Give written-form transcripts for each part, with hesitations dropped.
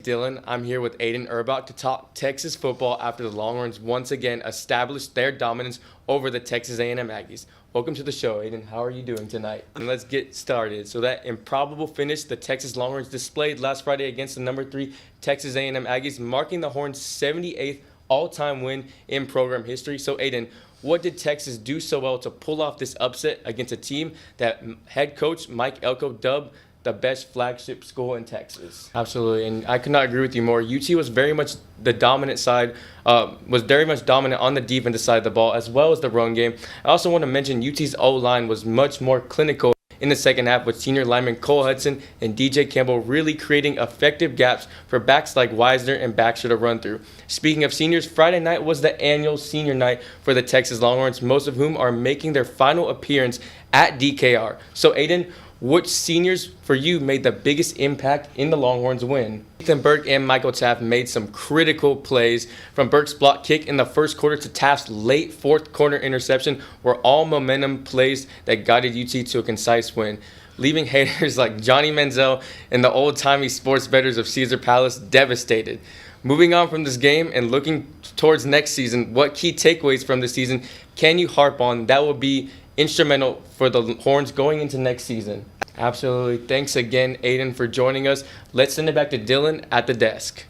Dylan, I'm here with Aiden Urbach to talk Texas football after the Longhorns once again established their dominance over the Texas A&M Aggies. Welcome to the show, Aiden. How are you doing tonight? And let's get started. So that improbable finish the Texas Longhorns displayed last Friday against the number 3 Texas A&M Aggies, marking the Horns' 78th all-time win in program history. So Aiden, what did Texas do so well to pull off this upset against a team that head coach Mike Elko dubbed the best flagship school in Texas? Absolutely, and I could not agree with you more. UT was very much the dominant side, was very much dominant on the defensive side of the ball, as well as the run game. I also want to mention UT's O-line was much more clinical in the second half, with senior lineman Cole Hudson and DJ Campbell really creating effective gaps for backs like Wisner and Baxter to run through. Speaking of seniors, Friday night was the annual senior night for the Texas Longhorns, most of whom are making their final appearance at DKR. So Aiden, which seniors for you made the biggest impact in the Longhorns' win? Ethan Burke and Michael Taft made some critical plays, from Burke's block kick in the first quarter to Taft's late fourth quarter interception were all momentum plays that guided UT to a concise win, leaving haters like Johnny Manziel and the old-timey sports bettors of Caesar Palace devastated. Moving on from this game and looking towards next season, what key takeaways from the season can you harp on that will be instrumental for the Horns going into next season? Absolutely. Thanks again, Aiden, for joining us. Let's send it back to Dylan at the desk.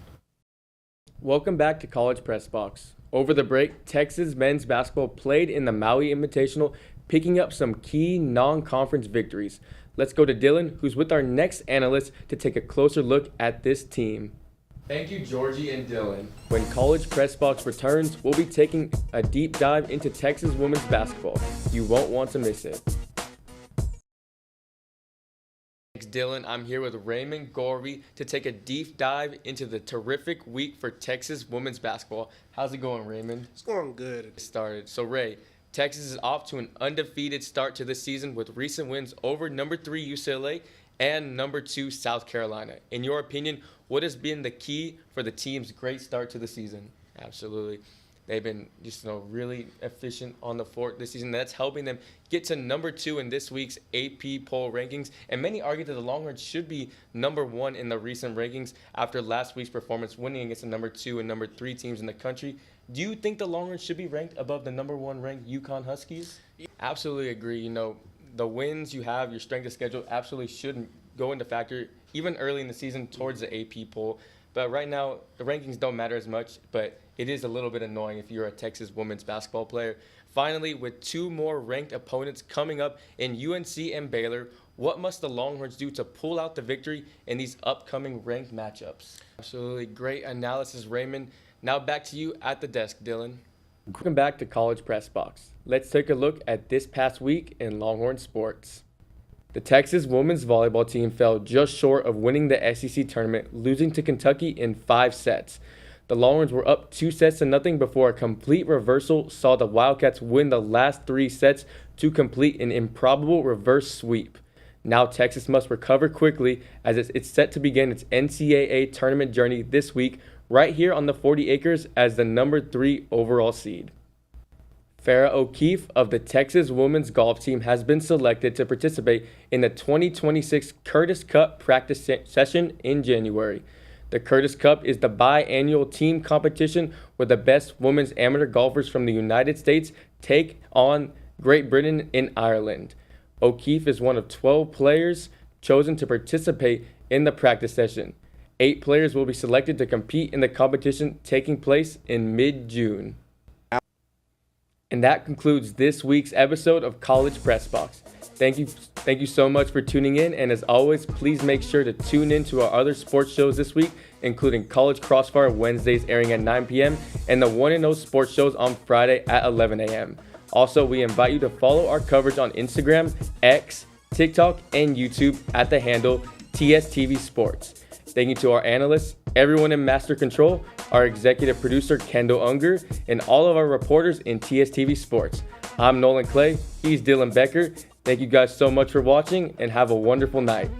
Welcome back to College Press Box. Over the break, Texas men's basketball played in the Maui Invitational, picking up some key non-conference victories. Let's go to Dylan, who's with our next analyst, to take a closer look at this team. Thank you, Georgie and Dylan. When College Press Box returns, we'll be taking a deep dive into Texas women's basketball. You won't want to miss it. Thanks, Dylan. I'm here with Raymond Gorvey to take a deep dive into the terrific week for Texas women's basketball. How's it going, Raymond? It's going good. Started. So, Ray, Texas is off to an undefeated start to the season with recent wins over number 3 UCLA and number 2 South Carolina. In your opinion, what has been the key for the team's great start to the season? Absolutely. They've been just really efficient on the fort this season. That's helping them get to number 2 in this week's AP poll rankings. And many argue that the Longhorns should be number 1 in the recent rankings after last week's performance, winning against the number 2 and number 3 teams in the country. Do you think the Longhorns should be ranked above the number 1 ranked UConn Huskies? Absolutely agree. The wins you have, your strength of schedule absolutely shouldn't go into factor even early in the season towards the AP poll. But right now, the rankings don't matter as much, but it is a little bit annoying if you're a Texas women's basketball player. Finally, with 2 more ranked opponents coming up in UNC and Baylor, what must the Longhorns do to pull out the victory in these upcoming ranked matchups? Absolutely great analysis, Raymond. Now back to you at the desk, Dylan. Welcome back to College Press Box. Let's take a look at this past week in Longhorn sports. The Texas women's volleyball team fell just short of winning the SEC tournament, losing to Kentucky in 5 sets. The Longhorns were up 2-0 before a complete reversal saw the Wildcats win the last 3 sets to complete an improbable reverse sweep. Now Texas must recover quickly as it's set to begin its NCAA tournament journey this week, right here on the 40 acres as the number 3 overall seed. Farrah O'Keefe of the Texas women's golf team has been selected to participate in the 2026 Curtis Cup practice session in January. The Curtis Cup is the biannual team competition where the best women's amateur golfers from the United States take on Great Britain and Ireland. O'Keefe is one of 12 players chosen to participate in the practice session. 8 players will be selected to compete in the competition taking place in mid-June. And that concludes this week's episode of College Press Box. Thank you so much for tuning in, and as always, please make sure to tune in to our other sports shows this week, including College Crossfire Wednesdays airing at 9 p.m. and the 1-0 sports shows on Friday at 11 a.m. Also, we invite you to follow our coverage on Instagram, X, TikTok, and YouTube at the handle TSTV Sports. Thank you to our analysts, everyone in Master Control, our executive producer Kendall Unger, and all of our reporters in TSTV Sports. I'm Nolan Clay, he's Dylan Becker. Thank you guys so much for watching and have a wonderful night.